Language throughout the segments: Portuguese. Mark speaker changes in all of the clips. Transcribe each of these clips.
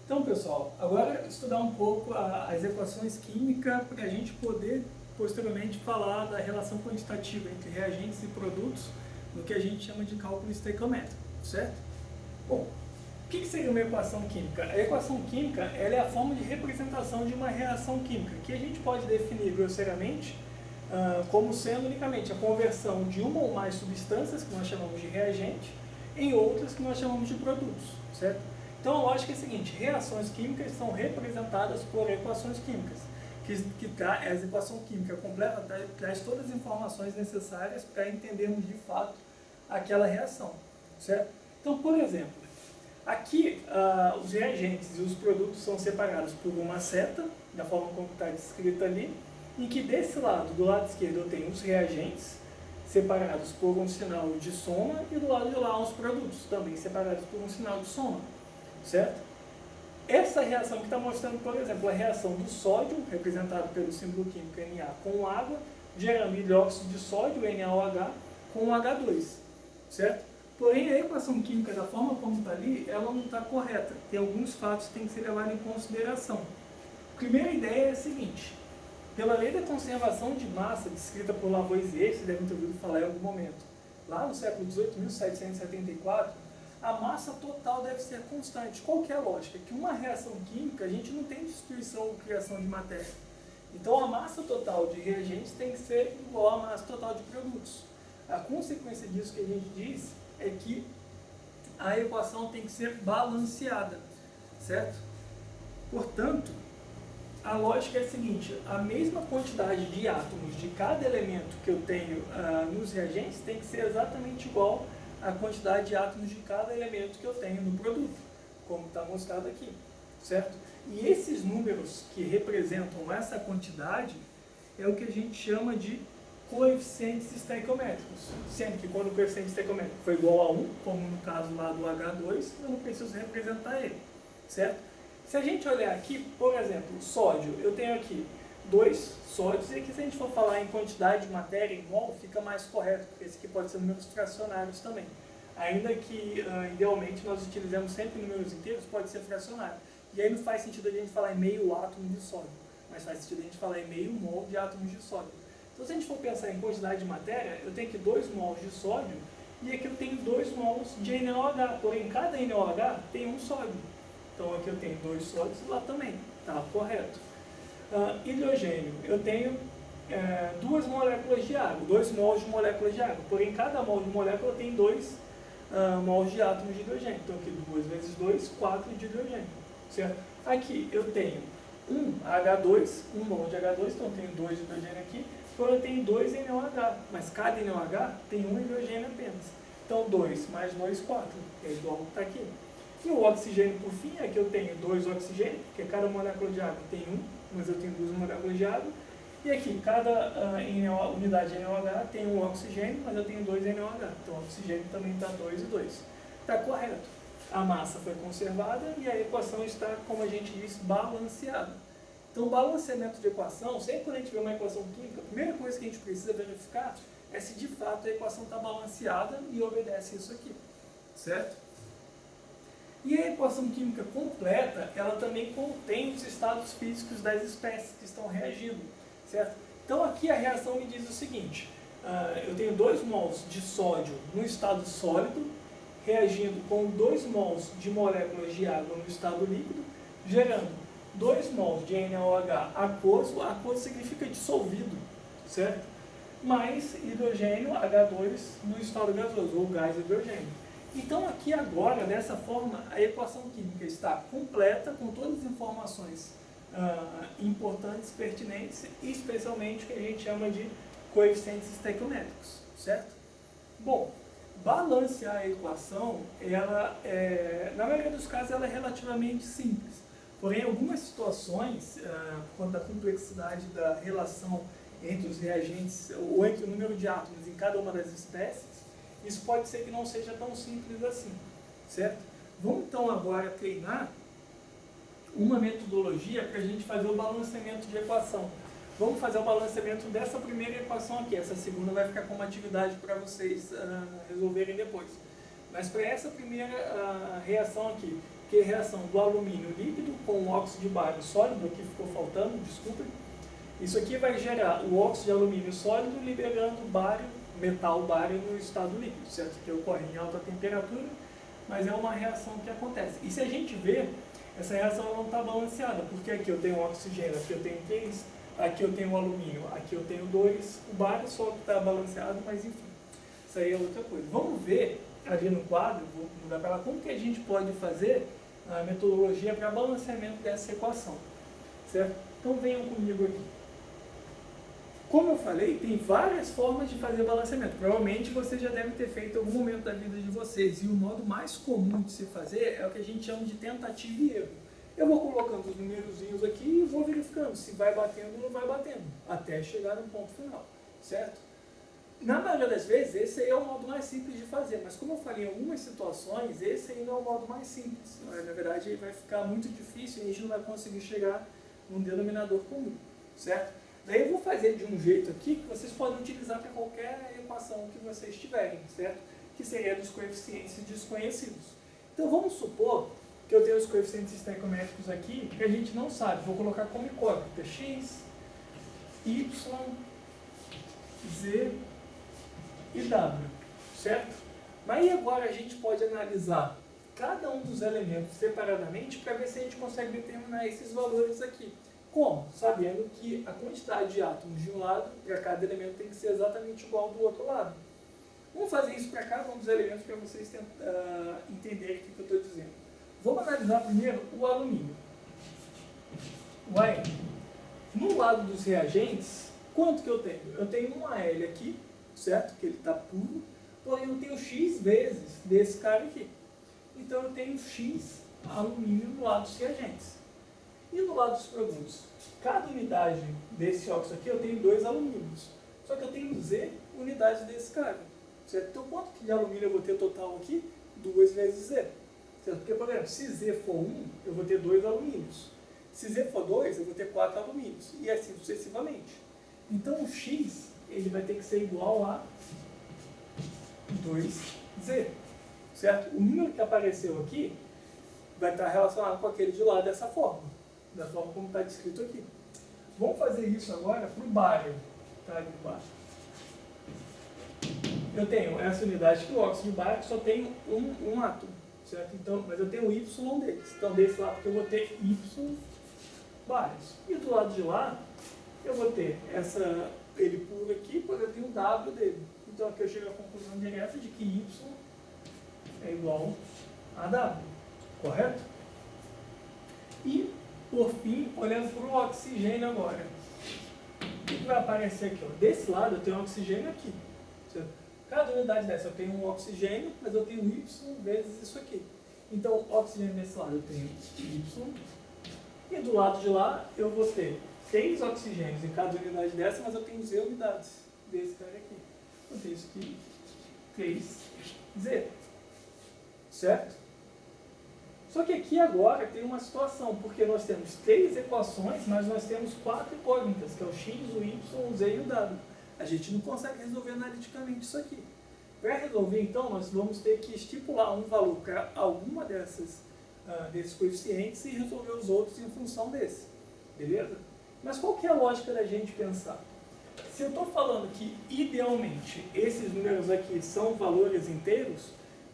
Speaker 1: Então, pessoal, agora estudar um pouco as equações químicas para a gente poder posteriormente falar da relação quantitativa entre reagentes e produtos no que a gente chama de cálculo estequiométrico, certo? Bom, o que seria uma equação química? A equação química ela é a forma de representação de uma reação química, que a gente pode definir grosseiramente como sendo unicamente a conversão de uma ou mais substâncias, que nós chamamos de reagente, em outras que nós chamamos de produtos, certo? Então a lógica é a seguinte: reações químicas são representadas por equações químicas, a equação química completa traz todas as informações necessárias para entendermos de fato aquela reação, certo? Então, por exemplo, aqui os reagentes e os produtos são separados por uma seta, da forma como está descrita ali, em que desse lado, do lado esquerdo, eu tenho os reagentes, separados por um sinal de soma, e do lado de lá os produtos, também separados por um sinal de soma, certo? Essa reação que está mostrando, por exemplo, a reação do sódio, representado pelo símbolo químico Na, com água, gerando hidróxido de sódio, NaOH, com H2, certo? Porém, a equação química, da forma como está ali, ela não está correta. Tem alguns fatos que têm que ser levados em consideração. A primeira ideia é a seguinte: pela lei da conservação de massa, descrita por Lavoisier, vocês devem ter ouvido falar em algum momento, lá no século XVIII, 1774, a massa total deve ser constante. Qual que é a lógica? Que uma reação química, a gente não tem destruição ou criação de matéria. Então, a massa total de reagentes tem que ser igual à massa total de produtos. A consequência disso que a gente diz é que a equação tem que ser balanceada, certo? Portanto, a lógica é a seguinte: a mesma quantidade de átomos de cada elemento que eu tenho nos reagentes tem que ser exatamente igual à quantidade de átomos de cada elemento que eu tenho no produto, como está mostrado aqui, certo? E esses números que representam essa quantidade é o que a gente chama de coeficientes estequiométricos. Sempre que quando o coeficiente estequiométrico for igual a 1, como no caso lá do H2, eu não preciso representar ele, certo? Se a gente olhar aqui, por exemplo, sódio, eu tenho aqui 2 sódios, e aqui se a gente for falar em quantidade de matéria em mol, fica mais correto, porque esse aqui pode ser números fracionários também. Ainda que, idealmente, nós utilizamos sempre números inteiros, pode ser fracionário. E aí não faz sentido a gente falar em meio átomo de sódio, mas faz sentido a gente falar em meio mol de átomos de sódio. Então, se a gente for pensar em quantidade de matéria, eu tenho aqui 2 mols de sódio, e aqui eu tenho 2 mols de NaOH, porém cada NaOH tem um sódio. Então aqui eu tenho 2 sódios e lá também, tá correto. Hidrogênio, eu tenho 2 moléculas de água, 2 mols de moléculas de água, porém cada mol de molécula tem 2 mols de átomos de hidrogênio. Então aqui 2 vezes 2, 4 de hidrogênio, certo? Aqui eu tenho um H2, 1 mol de H2, então eu tenho 2 de hidrogênio aqui, porém eu tenho 2 NaOH, mas cada NaOH tem um hidrogênio apenas. Então 2 mais 2, 4, que é igual ao que está aqui. E o oxigênio, por fim, aqui eu tenho 2 oxigênios, porque cada molécula de água tem 1, mas eu tenho 2 moléculas de água. E aqui, cada unidade de NaOH tem 1 oxigênio, mas eu tenho 2 NaOH. Então, o oxigênio também está 2 e 2. Está correto. A massa foi conservada e a equação está, como a gente disse, balanceada. Então, o balanceamento de equação, sempre quando a gente vê uma equação química, a primeira coisa que a gente precisa verificar é se de fato a equação está balanceada e obedece isso aqui, certo? E a equação química completa, ela também contém os estados físicos das espécies que estão reagindo, certo? Então aqui a reação me diz o seguinte: eu tenho 2 mols de sódio no estado sólido, reagindo com 2 mols de moléculas de água no estado líquido, gerando 2 mols de NaOH aquoso. Aquoso significa dissolvido, certo? Mais hidrogênio H2 no estado gasoso, ou gás hidrogênio. Então aqui agora, dessa forma, a equação química está completa, com todas as informações importantes, pertinentes, e especialmente o que a gente chama de coeficientes estequiométricos, certo? Bom, balancear a equação, ela na maioria dos casos, ela é relativamente simples. Porém, em algumas situações, por conta da complexidade da relação entre os reagentes, ou entre o número de átomos em cada uma das espécies, isso pode ser que não seja tão simples assim, certo? Vamos então agora treinar uma metodologia para a gente fazer o balanceamento de equação. Vamos fazer o balanceamento dessa primeira equação aqui. Essa segunda vai ficar como atividade para vocês resolverem depois. Mas para essa primeira reação aqui, porque a reação do alumínio líquido com o óxido de bário sólido, aqui ficou faltando, desculpa, isso aqui vai gerar o óxido de alumínio sólido liberando bário, metal bário no estado líquido, certo? Que ocorre em alta temperatura, mas é uma reação que acontece. E se a gente ver, essa reação não está balanceada, porque aqui eu tenho oxigênio, aqui eu tenho 3, aqui eu tenho alumínio, aqui eu tenho 2, o bário só que está balanceado, mas enfim, isso aí é outra coisa. Vamos ver ali no quadro, vou mudar para lá, como que a gente pode fazer a metodologia para balanceamento dessa equação, certo? Então venham comigo aqui. Como eu falei, tem várias formas de fazer balanceamento. Provavelmente você já deve ter feito em algum momento da vida de vocês. E o modo mais comum de se fazer é o que a gente chama de tentativa e erro. Eu vou colocando os numerozinhos aqui e vou verificando se vai batendo ou não vai batendo, até chegar no ponto final, certo? Na maioria das vezes, esse aí é o modo mais simples de fazer, mas como eu falei em algumas situações, esse aí não é o modo mais simples. Na verdade, vai ficar muito difícil e a gente não vai conseguir chegar num denominador comum, certo? Daí eu vou fazer de um jeito aqui que vocês podem utilizar para qualquer equação que vocês tiverem, certo? Que seria dos coeficientes desconhecidos. Então vamos supor que eu tenho os coeficientes estequiométricos aqui que a gente não sabe. Vou colocar como incógnita x, y, z e w, certo? Mas aí agora a gente pode analisar cada um dos elementos separadamente para ver se a gente consegue determinar esses valores aqui. Como? Sabendo que a quantidade de átomos de um lado, para cada elemento, tem que ser exatamente igual ao do outro lado. Vamos fazer isso para cada um dos elementos para vocês entenderem o que eu estou dizendo. Vamos analisar primeiro o alumínio. O AL. No lado dos reagentes, quanto que eu tenho? Eu tenho um AL aqui, certo? Que ele está puro, porém eu tenho X vezes desse cara aqui. Então eu tenho X alumínio no lado dos reagentes. E no lado dos produtos, cada unidade desse óxido aqui eu tenho 2 alumínios. Só que eu tenho Z unidades desse cara. Certo? Então quanto de alumínio eu vou ter total aqui? 2 vezes Z. Certo? Porque, por exemplo, se Z for 1, eu vou ter 2 alumínios. Se Z for 2, eu vou ter 4 alumínios. E assim sucessivamente. Então o X ele vai ter que ser igual a 2Z. Certo? O número que apareceu aqui vai estar relacionado com aquele de lá dessa forma. Da forma como está descrito aqui. Vamos fazer isso agora para o bário. Tá ali embaixo. Eu tenho essa unidade aqui, o óxido de bário, que só tem um átomo, certo? Então, mas eu tenho o Y deles. Então, desse lado eu vou ter Y bários. E do lado de lá, eu vou ter ele puro aqui, porque eu tenho o W dele. Então, aqui eu chego à conclusão direta de que Y é igual a W. Correto? E por fim, olhando para o oxigênio agora. O que vai aparecer aqui? Ó? Desse lado eu tenho oxigênio aqui. Certo? Cada unidade dessa eu tenho um oxigênio, mas eu tenho Y vezes isso aqui. Então, oxigênio desse lado eu tenho Y. E do lado de lá eu vou ter 3 oxigênios em cada unidade dessa, mas eu tenho Z unidades desse cara aqui. Eu tenho isso aqui, 3Z. Certo? Só que aqui agora tem uma situação, porque nós temos 3 equações, mas nós temos 4 incógnitas, que é o x, o y, o z e o w. A gente não consegue resolver analiticamente isso aqui. Para resolver, então, nós vamos ter que estipular um valor para alguma desses coeficientes e resolver os outros em função desse. Beleza? Mas qual que é a lógica da gente pensar? Se eu estou falando que, idealmente, esses números aqui são valores inteiros,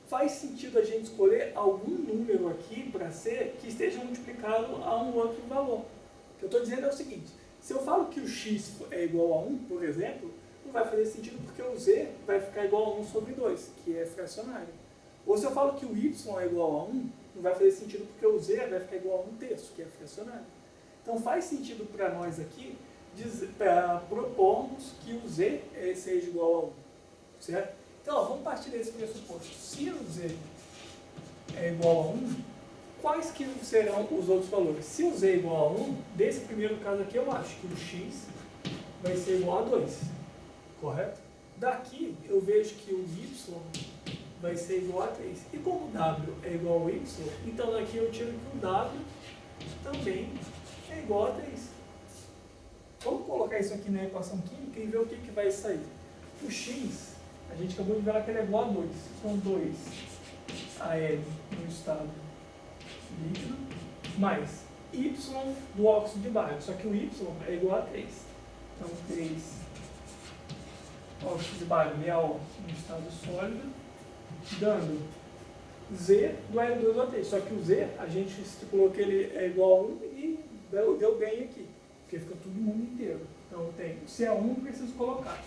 Speaker 1: faz sentido a gente escolher algum número aqui para ser que esteja multiplicado a um outro valor. O que eu estou dizendo é o seguinte, se eu falo que o x é igual a 1, por exemplo, não vai fazer sentido porque o z vai ficar igual a 1 sobre 2, que é fracionário. Ou se eu falo que o y é igual a 1, não vai fazer sentido porque o z vai ficar igual a 1/3, que é fracionário. Então faz sentido para nós aqui propormos que o z seja igual a 1, certo? Então, ó, vamos partir desse pressuposto. Se o z é igual a 1, quais que serão os outros valores? Se o z é igual a 1, desse primeiro caso aqui eu acho que o x vai ser igual a 2, correto? Daqui eu vejo que o y vai ser igual a 3. E como o w é igual ao y, então daqui eu tiro que o w também é igual a 3. Vamos colocar isso aqui na equação química e ver o que vai sair. O x, a gente acabou de ver que ele é igual a 2. São 2 AL no estado líquido, mais Y do óxido de bário, só que o Y é igual a 3. Então, 3 óxido de bário, MeO, no estado sólido, dando Z do L2O3. Só que o Z, a gente estipulou que ele é igual a 1 e deu ganho aqui, porque fica todo mundo inteiro. Então, tem se é 1, preciso colocar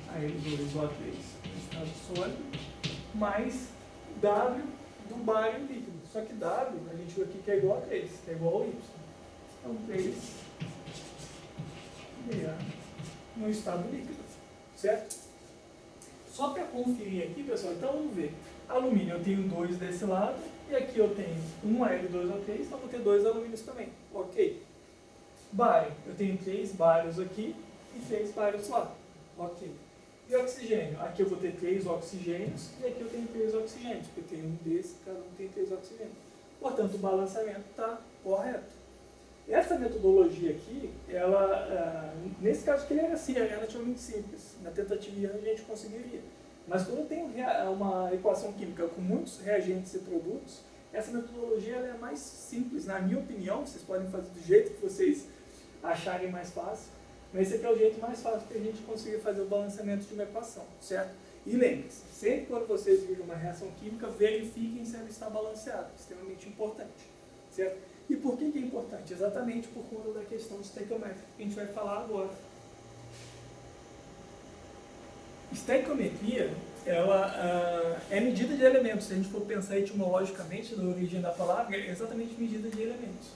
Speaker 1: a L2O3 no estado sólido, mais W do bário líquido. Só que W, a gente viu aqui que é igual a 3, que é igual ao Y. Então, 3 no estado líquido, certo? Só para conferir aqui, pessoal, então vamos ver. Alumínio eu tenho 2 desse lado, e aqui eu tenho um Al2O3, então vou ter 2 alumínios também. Ok. Bário, eu tenho 3 bários aqui e 3 bários lá. Ok. E oxigênio, aqui eu vou ter 3 oxigênios, e aqui eu tenho 3 oxigênios, porque eu tenho um desse, cada um tem 3 oxigênios. Portanto, o balanceamento está correto. Essa metodologia aqui, ela, nesse caso aqui, ele era assim, era relativamente simples. Na tentativa e erro a gente conseguiria. Mas quando tem uma equação química com muitos reagentes e produtos, essa metodologia ela é mais simples, na minha opinião. Vocês podem fazer do jeito que vocês acharem mais fácil, mas esse aqui é o jeito mais fácil para a gente conseguir fazer o balanceamento de uma equação, certo? E lembre-se, sempre quando vocês viram uma reação química, verifiquem se ela está balanceada, extremamente importante, certo? E por que é importante? Exatamente por conta da questão estequiométrica que a gente vai falar agora. Estequiometria, ela é medida de elementos. Se a gente for pensar etimologicamente na origem da palavra, é exatamente medida de elementos.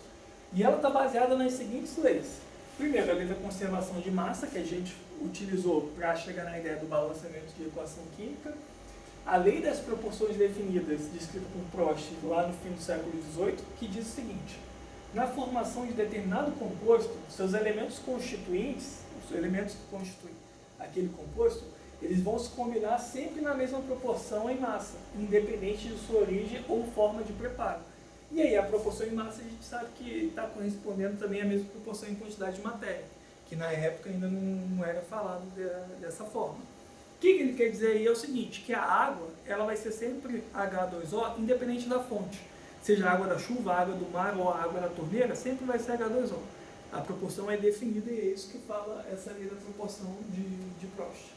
Speaker 1: E ela está baseada nas seguintes leis. Primeiro, a lei da conservação de massa, que a gente utilizou para chegar na ideia do balanceamento de equação química. A lei das proporções definidas, descrita por Prost lá no fim do século XVIII, que diz o seguinte: na formação de determinado composto, seus elementos constituintes, os elementos que constituem aquele composto, eles vão se combinar sempre na mesma proporção em massa, independente de sua origem ou forma de preparo. E aí, a proporção em massa, a gente sabe que está correspondendo também à mesma proporção em quantidade de matéria, que na época ainda não era falado dessa forma. O que ele quer dizer aí é o seguinte, que a água ela vai ser sempre H2O, independente da fonte. Seja a água da chuva, a água do mar ou a água da torneira, sempre vai ser H2O. A proporção é definida e é isso que fala essa lei da proporção de Prost.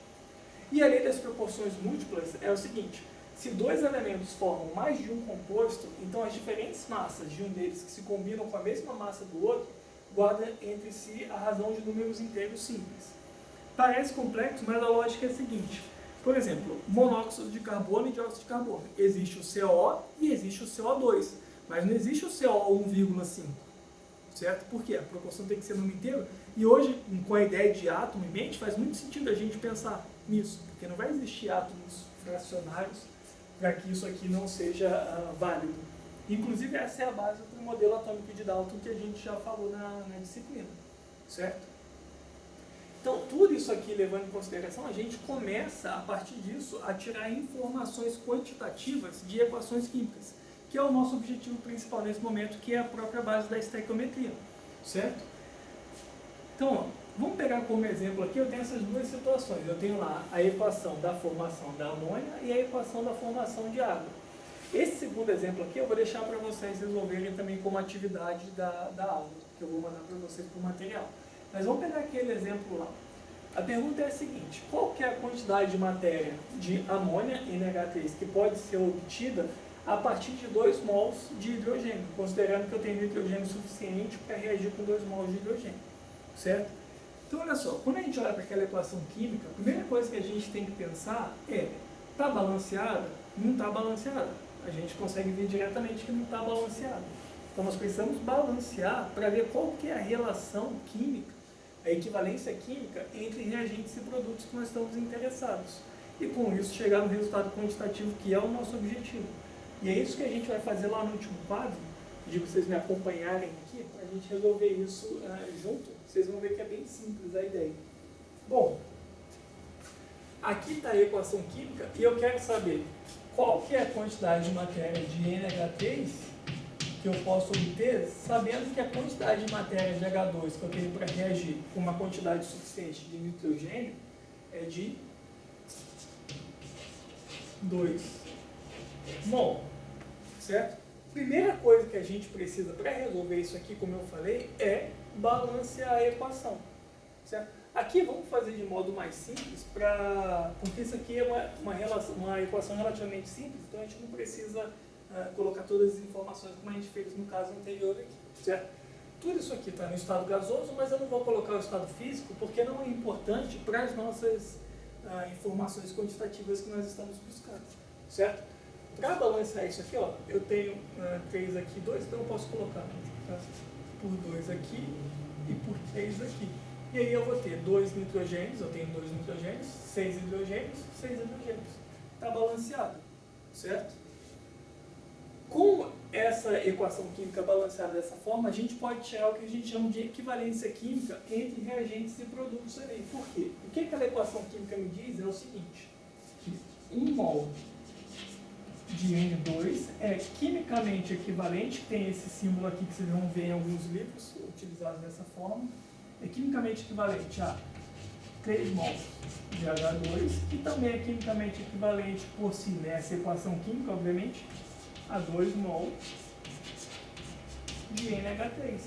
Speaker 1: E a lei das proporções múltiplas é o seguinte: se dois elementos formam mais de um composto, então as diferentes massas de um deles que se combinam com a mesma massa do outro, guardam entre si a razão de números inteiros simples. Parece complexo, mas a lógica é a seguinte. Por exemplo, monóxido de carbono e dióxido de carbono. Existe o CO e existe o CO2, mas não existe o CO 1,5. Certo? Por quê? A proporção tem que ser número inteiro. E hoje, com a ideia de átomo em mente, faz muito sentido a gente pensar nisso, porque não vai existir átomos fracionários para que isso aqui não seja válido. Inclusive, essa é a base do modelo atômico de Dalton que a gente já falou na disciplina. Certo? Então, tudo isso aqui levando em consideração, a gente começa, a partir disso, a tirar informações quantitativas de equações químicas, que é o nosso objetivo principal nesse momento, que é a própria base da estequiometria, certo? Então, ó, vamos pegar como exemplo aqui, eu tenho essas duas situações. Eu tenho lá a equação da formação da amônia e a equação da formação de água. Esse segundo exemplo aqui eu vou deixar para vocês resolverem também como atividade da aula, que eu vou mandar para vocês por material. Mas vamos pegar aquele exemplo lá. A pergunta é a seguinte: qual que é a quantidade de matéria de amônia NH3 que pode ser obtida a partir de 2 mols de hidrogênio, considerando que eu tenho nitrogênio suficiente para reagir com 2 mols de hidrogênio, certo? Então, olha só, quando a gente olha para aquela equação química, a primeira coisa que a gente tem que pensar é: está balanceada? Não está balanceada. A gente consegue ver diretamente que não está balanceada. Então, nós precisamos balancear para ver qual que é a relação química, a equivalência química entre reagentes e produtos que nós estamos interessados. E com isso chegar no resultado quantitativo, que é o nosso objetivo. E é isso que a gente vai fazer lá no último quadro, pedir para vocês me acompanharem aqui, para a gente resolver isso junto. Vocês vão ver que é bem simples a ideia. Bom, aqui está a equação química e eu quero saber qual que é a quantidade de matéria de NH3 que eu posso obter, sabendo que a quantidade de matéria de H2 que eu tenho para reagir com uma quantidade suficiente de nitrogênio é de 2 mol, certo? Primeira coisa que a gente precisa para resolver isso aqui, como eu falei, é balancear a equação. Certo? Aqui vamos fazer de modo mais simples, porque isso aqui é uma equação relativamente simples, então a gente não precisa colocar todas as informações como a gente fez no caso anterior aqui. Certo? Tudo isso aqui está no estado gasoso, mas eu não vou colocar o estado físico porque não é importante para as nossas informações quantitativas que nós estamos buscando. Certo? Para balancear isso aqui, ó, eu tenho 3 aqui, 2, então eu posso colocar por 2 aqui e por 3 aqui. E aí eu vou ter 2 nitrogênios, eu tenho 2 nitrogênios, 6 hidrogênios, 6 hidrogênios. Está balanceado, certo? Com essa equação química balanceada dessa forma, a gente pode tirar o que a gente chama de equivalência química entre reagentes e produtos ali. Por quê? O que aquela equação química me diz é o seguinte, que 1 mol de N2 é quimicamente equivalente, tem esse símbolo aqui que vocês vão ver em alguns livros utilizados dessa forma, é quimicamente equivalente a 3 mols de H2, que também é quimicamente equivalente por si, nessa equação química, obviamente, a 2 mols de NH3.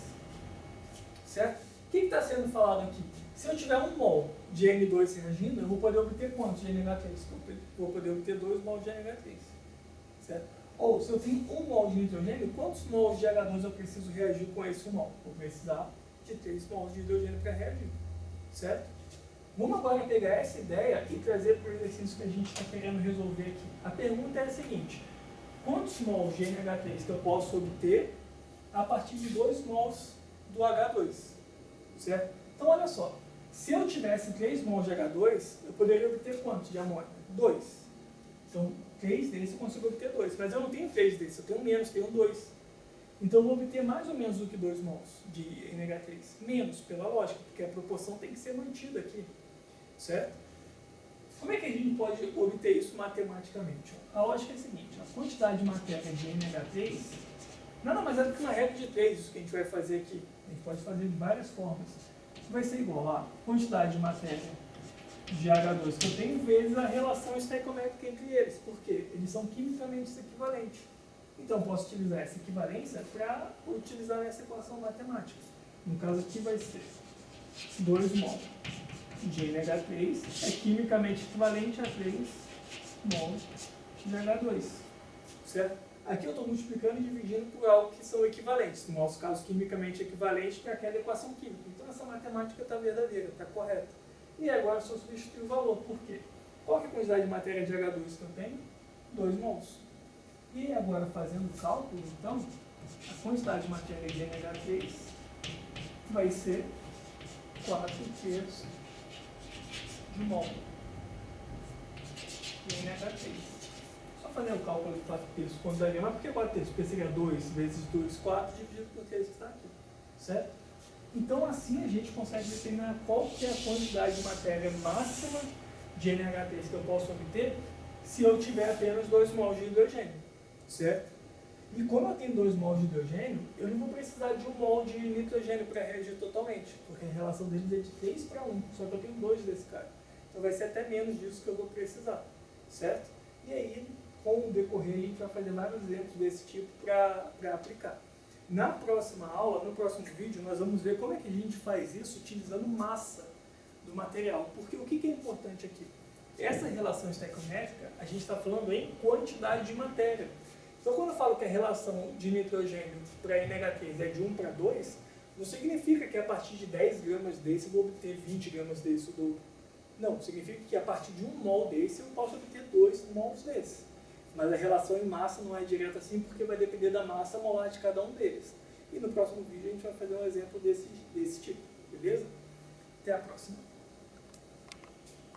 Speaker 1: Certo? O que está sendo falado aqui? Se eu tiver 1 mol de N2 reagindo, eu vou poder obter quantos de NH3? Vou poder obter 2 mols de NH3. Certo? Ou, se eu tenho 1 mol de nitrogênio, quantos mols de H2 eu preciso reagir com esse 1 mol? Vou precisar de 3 mols de hidrogênio para reagir. Certo? Vamos agora pegar essa ideia e trazer para o exercício que a gente está querendo resolver aqui. A pergunta é a seguinte: quantos mols de NH3 que eu posso obter a partir de 2 mols do H2? Certo? Então, olha só. Se eu tivesse 3 mols de H2, eu poderia obter quantos de amônia? 2. Então, 3 desses eu consigo obter 2. Mas eu não tenho 3 desses, eu tenho menos, tenho 2. Então, eu vou obter mais ou menos do que 2 mols de NH3. Menos, pela lógica, porque a proporção tem que ser mantida aqui. Certo? Como é que a gente pode obter isso matematicamente? A lógica é a seguinte: a quantidade de matéria de NH3 nada mais é do que uma regra de 3, isso que a gente vai fazer aqui. A gente pode fazer de várias formas. Isso vai ser igual a quantidade de matéria de H2 que eu tenho vezes a relação estequiométrica entre eles. Por quê? Eles são quimicamente equivalentes. Então, eu posso utilizar essa equivalência para utilizar essa equação matemática. No caso aqui vai ser 2 mol de NH3 é quimicamente equivalente a 3 mol de H2. Certo? Aqui eu estou multiplicando e dividindo por algo que são equivalentes. No nosso caso, quimicamente equivalente para aquela equação química. Então, essa matemática está verdadeira, está correta. E agora, só substituir o valor. Por quê? Qual que é a quantidade de matéria de H2 que eu tenho? 2 mols. E agora, fazendo o cálculo, então, a quantidade de matéria de NH3 vai ser 4 terços de mol de NH3. Só fazer o cálculo de 4 terços, quanto daria? Mas por que 4 terços? Porque seria 2 vezes 2, 4, dividido por 3 que está aqui. Certo? Então, assim a gente consegue determinar qual que é a quantidade de matéria máxima de NH3 que eu posso obter se eu tiver apenas 2 mols de hidrogênio. Certo? E como eu tenho 2 mols de hidrogênio, eu não vou precisar de 1 mol de nitrogênio para reagir totalmente, porque a relação deles é de 3 para 1, só que eu tenho 2 desse cara. Então vai ser até menos disso que eu vou precisar. Certo? E aí, com o decorrer, a gente vai fazer vários exemplos desse tipo para aplicar. Na próxima aula, no próximo vídeo, nós vamos ver como é que a gente faz isso utilizando massa do material. Porque o que é importante aqui? Essa relação estequiométrica, a gente está falando em quantidade de matéria. Então, quando eu falo que a relação de nitrogênio para NH3 é de 1 para 2, não significa que a partir de 10 gramas desse eu vou obter 20 gramas desse ou do... Não, significa que a partir de 1 mol desse eu posso obter 2 mols desse. Mas a relação em massa não é direta assim, porque vai depender da massa molar de cada um deles. E no próximo vídeo a gente vai fazer um exemplo desse tipo, beleza? Até a próxima.